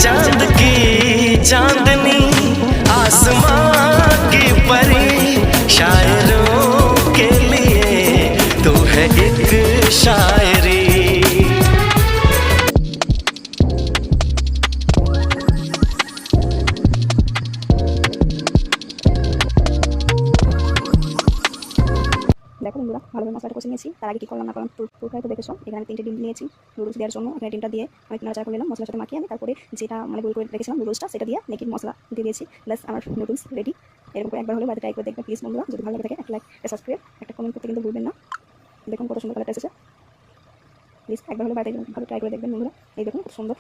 चांद की चांदनी आसमां की परी शायरों के लिए तू है एक शायरी। দেখো বন্ধুরা, ভালোভাবে মশলাটা কষে নিয়েছি। তার আগে কী করলাম না করলাম পুরোটাই তো দেখেছো। এখানে আমি 3টে ডিম নিয়েছি নুডলস দেওয়ার জন্য। এখানে ডিমটা দিয়ে আমি নাড়াচাড়া করে নিলাম, মশলার সাথে মাখিয়ে আমি তারপরে যেটা মানে গুঁড়ো করে রেখেছিলাম নুডলসটা সেটা দিয়ে মেকিং মশলা দিয়ে দিয়েছি। প্লাস আমার নুডলস রেডি। এরকম করে একবার হলে বাড়িতে ট্রাই করে দেখবেন প্লিজ বন্ধুরা। যদি ভালো লাগে থাকে একটা লাইক, একটা সাবস্ক্রাইব, একটা কমেন্ট করতে কিন্তু ভুলবেন না। দেখুন কত সুন্দর কালারটা এসেছে। প্লিজ একবার হলে বাড়িতে ভালো ট্রাই করে দেখবেন বন্ধুরা। এই দেখুন কত সুন্দর।